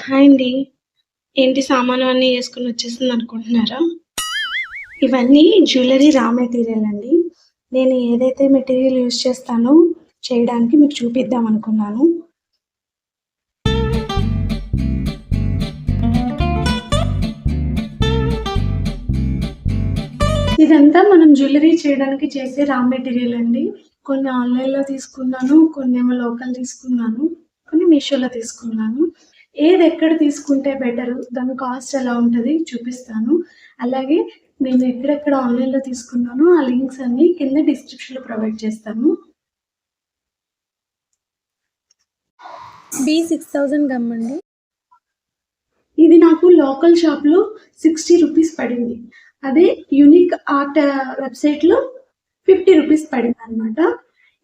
Hi అండి. ఏంటి సామాను అన్నీ యేసుకొని వచ్చేసిందనుకుంటున్నారా? ఇవన్నీ జ్యువెలరీ రా మెటీరియల్ అండి. నేను ఏదైతే మెటీరియల్ యూజ్ చేస్తానో చేయడానికి మీకు చూపిద్దామనుకున్నాను. ఇదంతా మనం జ్యువెలరీ చేయడానికి చేసే రా మెటీరియల్ అండి. కొన్ని ఆన్‌లైన్‌లో తీసుకున్నాను, కొన్నేమో లోకల్ తీసుకున్నాను, కొన్ని మీషోలో తీసుకున్నాను. ఏదెక్కడ తీసుకుంటే బెటరు, దాని కాస్ట్ ఎలా ఉంటది చూపిస్తాను. అలాగే నేను ఎక్కడెక్కడ ఆన్‌లైన్‌లో తీసుకున్నానో ఆ లింక్స్ అన్నీ కింద డిస్క్రిప్షన్‌లో ప్రొవైడ్ చేస్తాను. B6000 గమ్ అండి. ఇది నాకు లోకల్ షాప్‌లో 60 రూపీస్ పడింది. అదే యూనిక్ ఆర్ట్ వెబ్‌సైట్‌లో 50 రూపీస్ పడిందనమాట.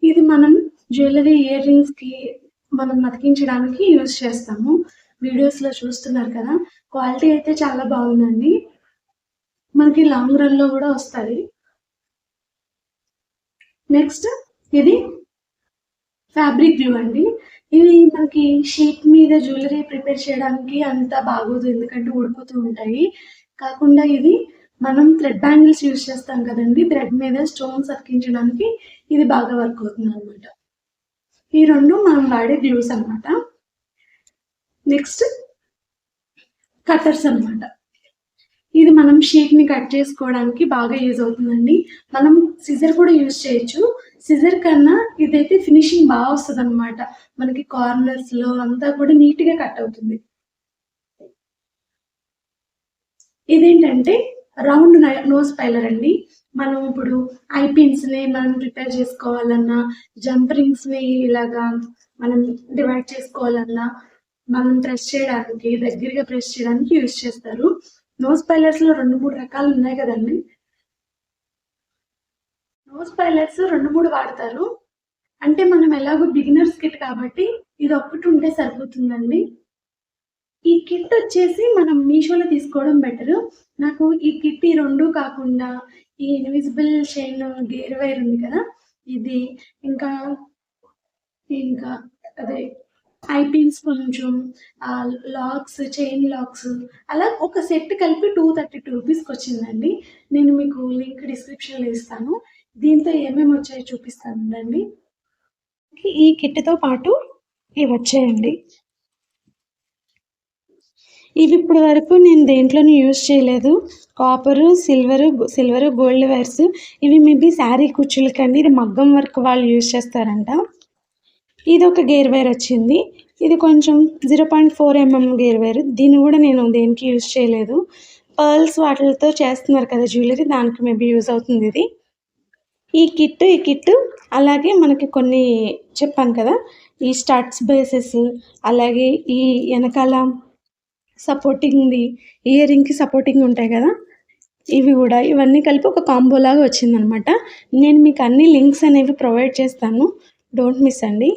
ఇది మనం జ్యువెలరీ ఇయర్ రింగ్స్‌కి మనం అతికించడానికి యూజ్ చేస్తాము. వీడియోస్‌లో చూస్తున్నారు కదా! క్వాలిటీ అయితే చాలా బాగుందండి. మనకి లాంగ్ రన్‌లో గూడా వస్తది. నెక్స్ట్ ఇది ఫ్యాబ్రిక్ గ్లూ అండి. ఇది మనకి షీట్ మీద జ్యువెలరీ ప్రిపేర్ చేయడానికి అంత బాగోదు. ఎందుకంటే ఊడిపోతూ ఉంటాయి. కాకుండా ఇది మనం థ్రెడ్ బ్యాంగిల్స్ యూజ్ చేస్తాం కదండీ! థ్రెడ్ మీద స్టోన్స్ అతికించడానికి ఇది బాగా వర్క్ అవుతుందనమాట. ఈ 2 మనం వాడే గ్లూస్ అనమాట. నెక్స్ట్ కట్టర్స్ అనమాట. ఇది మనం షీట్‌ని కట్ చేసుకోవడానికి బాగా యూజ్ అవుతుందండి. మనం సిజర్ కూడా యూజ్ చేయొచ్చు. సిజర్ కన్నా ఇదైతే ఫినిషింగ్ బా వస్తదనమాట. మనకి కార్నర్స్‌లో అంతా కూడా నీట్‌గా కట్ అవుతుంది. ఇదేంటంటే రౌండ్ నోస్ పైలర్ అండి. మనం ఇప్పుడు ఐ పిన్స్‌ని మనం ప్రిపేర్ చేసుకోవాలన్నా, జంప్ రింగ్స్‌ని ఇలాగా మనం డివైడ్ చేసుకోవాలన్నా, మనం ప్రెస్ చేయడానికి, దగ్గరగా ప్రెస్ చేయడానికి యూజ్ చేస్తారు. నోస్ పైలర్స్‌లో 2, 3 రకాలు ఉన్నాయి కదండీ! నోస్ పైలట్స్ 2, 3 వాడతారు. అంటే మనం ఎలాగో బిగినర్స్ కిట్ కాబట్టి ఇదొక్కటి ఉంటే సరిపోతుందండి. ఈ కిట్ వచ్చేసి మనం మీషోలో తీసుకోవడం బెటరు. నాకు ఈ కిట్ ఈ 2 కాకుండా ఈ ఇన్విజిబుల్ చైన్ గేర్ వైర్ ఉంది కదా! ఇది ఇంకా, ఇంకా అదే ఐ పిన్స్ కొంచెం లాక్స్, చైన్ లాక్స్ అలా ఒక సెట్ కలిపి 232 రూపీస్‌కొచ్చిందండి. నేను మీకు లింక్ డిస్క్రిప్షన్‌లో ఇస్తాను. దీంతో ఏమేమి వచ్చాయో చూపిస్తాను ఉండండి. ఈ కిట్‌తో పాటు ఇవొచ్చాయండి. ఇవి ఇప్పటి వరకు నేను దేంట్లోనూ యూజ్ చేయలేదు. కాపరు, సిల్వరు, గోల్డ్ వైర్స్ ఇవి మేబీ శారీ కుచ్చులకండి. ఇది మగ్గం వర్క్ వాళ్ళు యూజ్ చేస్తారంట. ఇదొక గేర్ వైర్ వచ్చింది. ఇది కొంచెం 0.4 గేర్ వైర్. దీన్ని కూడా నేను దేనికి యూజ్ చేయలేదు. పర్ల్స్ వాటిలతో చేస్తున్నారు కదా జ్యువెలరీ దానికి మేబీ యూజ్ అవుతుంది ఇది. ఈ కిట్ అలాగే మనకి కొన్ని చెప్పాను కదా! ఈ స్టడ్స్ బేసెస్ అలాగే ఈ ఎనకాల సపోర్టింగ్‌ది ఇయర్ రింగ్‌కి సపోర్టింగ్ ఉంటాయి కదా! ఇవి గూడా ఇవన్నీ కలిపి ఒక కాంబోలాగా వచ్చిందనమాట. నేను మీకు అన్ని లింక్స్ అనేవి ప్రొవైడ్ చేస్తాను. డోంట్ మిస్ అండి.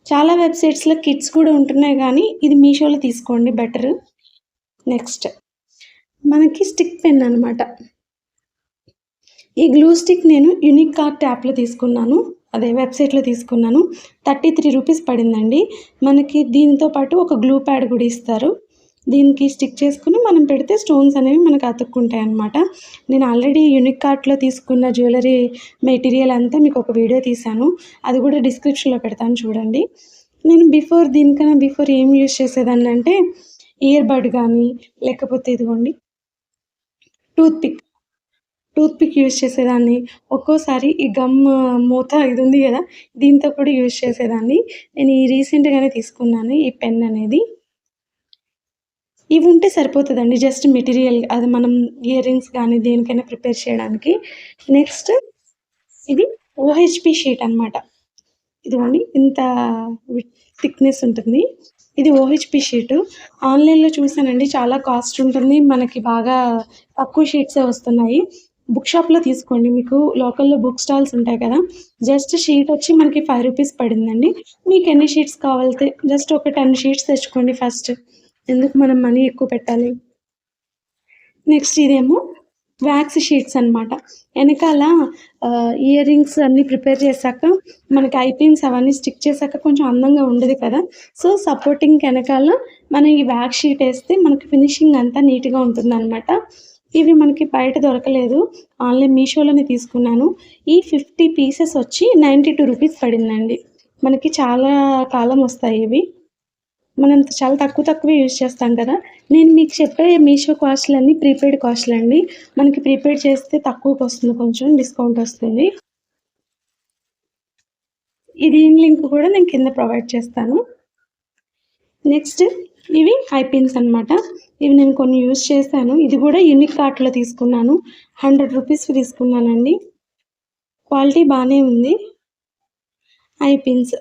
చాలా వెబ్‌సైట్స్‌లో కిట్స్ కూడా ఉంటున్నాయి గానీ, ఇది మీషోలో తీసుకోండి బెటరు. నెక్స్ట్ మనకి స్టిక్ పెన్ అనమాట. ఈ గ్లూ స్టిక్ నేను యూనిక్ ఆర్ట్ యాప్‌లో తీసుకున్నాను. అదే వెబ్‌సైట్‌లో తీసుకున్నాను. 33 రూపీస్ పడిందండి. మనకి దీనితో పాటు ఒక గ్లూ ప్యాడ్ కూడా ఇస్తారు. దీనికి స్టిక్ చేసుకొని మనం పెడితే స్టోన్స్ అనేవి మనకు అతుక్కుంటాయన్నమాట. నేను ఆల్రెడీ యూనిక్ ఆర్ట్‌లో తీసుకున్న జ్యువెలరీ మెటీరియల్ అంతా మీకు ఒక వీడియో తీశాను. అది కూడా డిస్క్రిప్షన్‌లో పెడతాను చూడండి. నేను దీనికన్నా బిఫోర్ ఏం యూజ్ చేసేదాన్నంటే ఇయర్ బడ్ గానీ, లేకపోతే ఇదిగోండి toothpick. Toothpick use చేసేదాన్ని. ఒక్కోసారి ఈ గమ్ మూత ఇది ఉంది గదా! దీంతో కూడా యూజ్ చేసేదాన్ని. నేను ఈ రీసెంట్‌గానే తీసుకున్నాను ఈ పెన్ అనేది. ఇవి ఉంటే సరిపోతదండి. జస్ట్ మెటీరియల్ అది మనం ఇయర్ రింగ్స్ గానీ, దేనికైనా ప్రిపేర్ చేయడానికి. నెక్స్ట్ ఇది ఓహెచ్‌పి షీట్ అనమాట. ఇదిగోండి ఇంత థిక్‌నెస్ ఉంటుంది. ఇది ఓహెచ్‌పి షీటు. ఆన్‌లైన్‌లో చూసానండి చాలా కాస్ట్ ఉంటుంది. మనకి బాగా తక్కువ షీట్సే వస్తున్నాయి. బుక్ షాప్‌లో తీసుకోండి. మీకు లోకల్‌లో బుక్ స్టాల్స్ ఉంటాయి కదా! జస్ట్ షీట్ వచ్చి మనకి 5 రూపీస్ పడిందండి. మీకు ఎన్ని షీట్స్ కావాలితే జస్ట్ ఒక 10 షీట్స్ తెచ్చుకోండి ఫస్ట్. ఎందుకు మనం మనీ ఎక్కువ పెట్టాలి. నెక్స్ట్ ఇదేమో వ్యాక్స్ షీట్స్ అనమాట. వెనకాల ఇయర్ రింగ్స్ అన్నీ ప్రిపేర్ చేశాక మనకి ఐపిన్స్ అవన్నీ స్టిక్ చేశాక కొంచెం అందంగా ఉండదు కదా! సో, సపోర్టింగ్‌కి వెనకాల మనం ఈ వ్యాక్స్ షీట్ ఏస్తే మనకి ఫినిషింగ్ అంతా నీట్‌గా ఉంటుందనమాట. ఇవి మనకి బయట దొరకలేదు. ఆన్‌లైన్ మీషోలోనే తీసుకున్నాను. ఈ 50 పీసెస్ వచ్చి ₹92 పడిందండి. మనకి చాలా కాలం వస్తాయి ఇవి. మనం చాలా తక్కువే యూజ్ చేస్తాం కదా! నేను మీకు చెప్పే మీషో కాస్ట్‌లన్నీ ప్రీపెయిడ్ కాస్ట్‌లండి. మనకి ప్రీపెయిడ్ చేస్తే తక్కువకొస్తుంది, కొంచెం డిస్కౌంట్ వస్తుంది. దీని లింక్ కూడా నేను కింద ప్రొవైడ్ చేస్తాను. నెక్స్ట్ ఇవి ఐ పిన్స్ అనమాట. ఇవి నేను కొన్ని యూజ్ చేశాను. ఇది కూడా యూనిక్ కార్ట్‌లో తీసుకున్నాను. ₹100 తీసుకున్నానండి. క్వాలిటీ బానే ఉంది. I pins.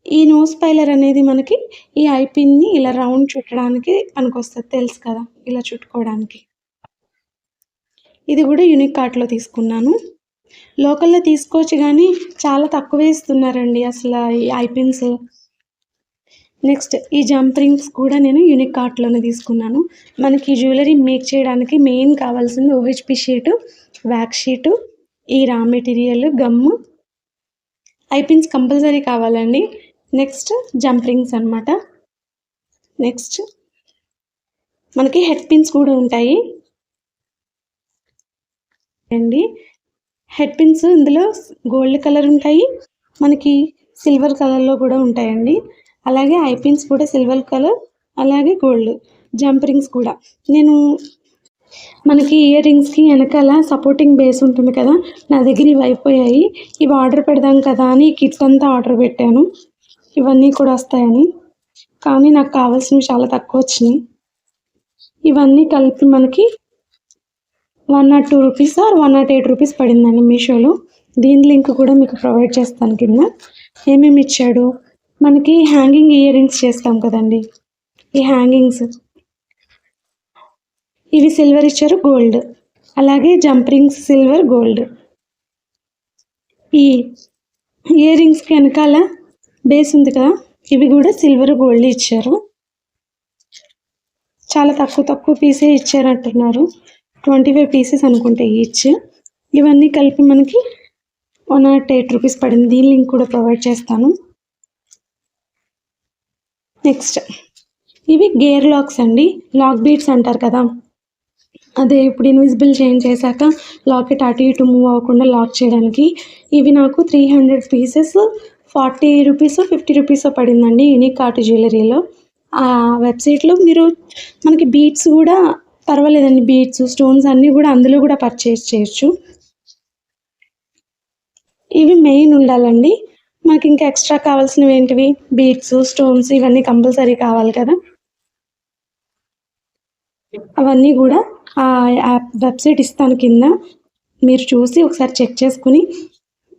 ఈ నోస్ పైలర్ అనేది మనకి ఈ ఐ పిన్‌ని ఇలా రౌండ్ చుట్టడానికి పనికొస్తది. తెలుసు కదా! ఇలా చుట్టుకోవడానికి. ఇది కూడా యూనిక్ కార్ట్‌లో తీసుకున్నాను. లోకల్‌లో తీసుకోవచ్చు గానీ చాలా తక్కువే ఇస్తున్నారండి అసల ఈ ఐ పిన్స్. నెక్స్ట్ ఈ జంప్ రింగ్స్ కూడా నేను యూనిక్ కార్ట్‌లోనే తీసుకున్నాను. మనకి జ్యువెలరీ మేక్ చేయడానికి మెయిన్ కావాల్సింది ఓహెచ్‌పి షీటు, వ్యాక్స్ షీటు, ఈ raw material, gum, I pins compulsory కావాలండి. నెక్స్ట్ జంప్ రింగ్స్ అనమాట. నెక్స్ట్ మనకి హెడ్ పిన్స్ కూడా ఉంటాయి అండి. హెడ్ పిన్స్ ఇందులో గోల్డ్ కలర్ ఉంటాయి. మనకి సిల్వర్ కలర్‌లో కూడా ఉంటాయండి. అలాగే ఐ పిన్స్ కూడా సిల్వర్ కలర్, అలాగే గోల్డ్. జంప్ రింగ్స్ కూడా. మనకి ఇయర్ రింగ్స్‌కి వెనకాల సపోర్టింగ్ బేస్ ఉంటుంది కదా! నా దగ్గర ఇవి అయిపోయాయి. ఇవి ఆర్డర్ పెడదాం కదా అని కిట్ అంతా ఆర్డర్ పెట్టాను. ఇవన్నీ కూడా వస్తాయని. కానీ నాకు కావాల్సినవి చాలా తక్కువ వచ్చినాయి. ఇవన్నీ కలిపి మనకి ₹102 ఆర్ ₹108 పడిందండి మీషోలో. దీని లింక్ కూడా మీకు ప్రొవైడ్ చేస్తాను కింద. ఏమేమి ఇచ్చాడు, మనకి హ్యాంగింగ్ ఇయర్ రింగ్స్ చేస్తాం కదండి, ఈ హ్యాంగింగ్స్ ఇవి సిల్వర్ ఇచ్చారు, గోల్డ్. అలాగే జంప్ రింగ్స్ సిల్వర్, గోల్డ్. ఈ ఇయర్ రింగ్స్కి వెనకాల బేస్ ఉంది కదా, ఇవి కూడా సిల్వర్, గోల్డ్ ఇచ్చారు. చాలా తక్కువ పీసే ఇచ్చారంటున్నారు. 25 పీసెస్ అనుకుంటే ఈచ్. ఇవన్నీ కలిపి మనకి ₹108 పడింది. దీని లింక్ కూడా ప్రొవైడ్ చేస్తాను. నెక్స్ట్ ఇవి గేర్ లాక్స్ అండి. లాక్ బీట్స్ అంటారు కదా, అదే ఇప్పుడు ఇన్విజిబుల్ చేంజ్ చేశాక లాకెట్ అటు ఇటు మూవ్ అవ్వకుండా లాక్ చేయడానికి. ఇవి నాకు 300 పీసెస్ ₹40 ₹50 పడిందండి యూనిక్ కార్ట్ జ్యువెలరీలో. ఆ వెబ్సైట్లో మీరు మనకి బీట్స్ కూడా పర్వాలేదండి, బీట్స్, స్టోన్స్ అన్నీ కూడా అందులో కూడా పర్చేస్ చేయొచ్చు. ఇవి మెయిన్ ఉండాలండి. మనకి ఇంకా ఎక్స్ట్రా కావాల్సినవి ఏంటివి, బీట్స్, స్టోన్స్ ఇవన్నీ కంపల్సరీ కావాలి కదా. అవన్నీ కూడా ఆ యాప్ వెబ్సైట్ ఇస్తాను కింద. మీరు చూసి ఒకసారి చెక్ చేసుకుని,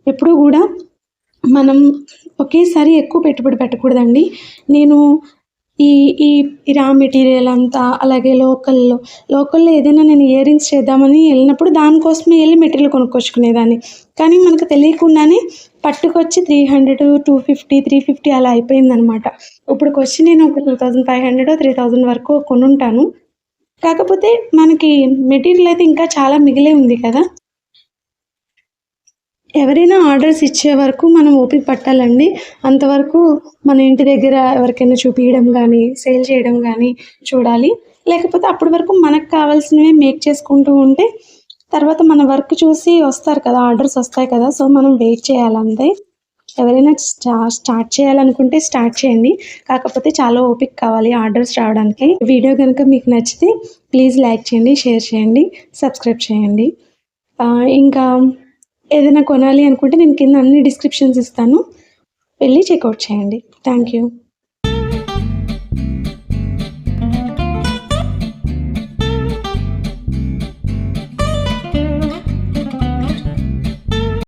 ఎప్పుడూ కూడా మనం ఒకేసారి ఎక్కువ పెట్టుబడి పెట్టకూడదండి. నేను ఈ ఈ రా మెటీరియల్ అంతా, అలాగే లోకల్లో ఏదైనా నేను ఇయర్ రింగ్స్ చేద్దామని వెళ్ళినప్పుడు దానికోసమే వెళ్ళి మెటీరియల్ కొనుక్కొచ్చుకునేదాన్ని. కానీ మనకు తెలియకుండానే పట్టుకొచ్చి 300, 250, 350 అలా అయిపోయిందనమాట. ఇప్పటికొచ్చి నేను ఒక 2500, 3000 వరకు కొనుంటాను. కాకపోతే మనకి మెటీరియల్ అయితే ఇంకా చాలా మిగిలే ఉంది కదా. ఎవరైనా ఆర్డర్స్ ఇచ్చే వరకు మనం ఓపిక పట్టాలండి. అంతవరకు మన ఇంటి దగ్గర ఎవరికైనా చూపియడం కానీ, సేల్ చేయడం కానీ చూడాలి. లేకపోతే అప్పటి వరకు మనకు కావాల్సినవి మేక్ చేసుకుంటూ ఉంటే తర్వాత మన వర్క్ చూసి వస్తారు కదా, ఆర్డర్స్ వస్తాయి కదా. సో, మనం వెయిట్ చేయాలంతే. ఎవరైనా స్టార్ట్ చేయాలనుకుంటే స్టార్ట్ చేయండి. కాకపోతే చాలా ఓపిక కావాలి ఆర్డర్స్ రావడానికి. వీడియో కనుక మీకు నచ్చితే ప్లీజ్ లైక్ చేయండి, షేర్ చేయండి, సబ్స్క్రైబ్ చేయండి. ఇంకా ఏదైనా కొనాలి అనుకుంటే నేను కింద అన్ని డిస్క్రిప్షన్స్ ఇస్తాను, వెళ్ళి చెక్అవుట్ చేయండి. Thank you.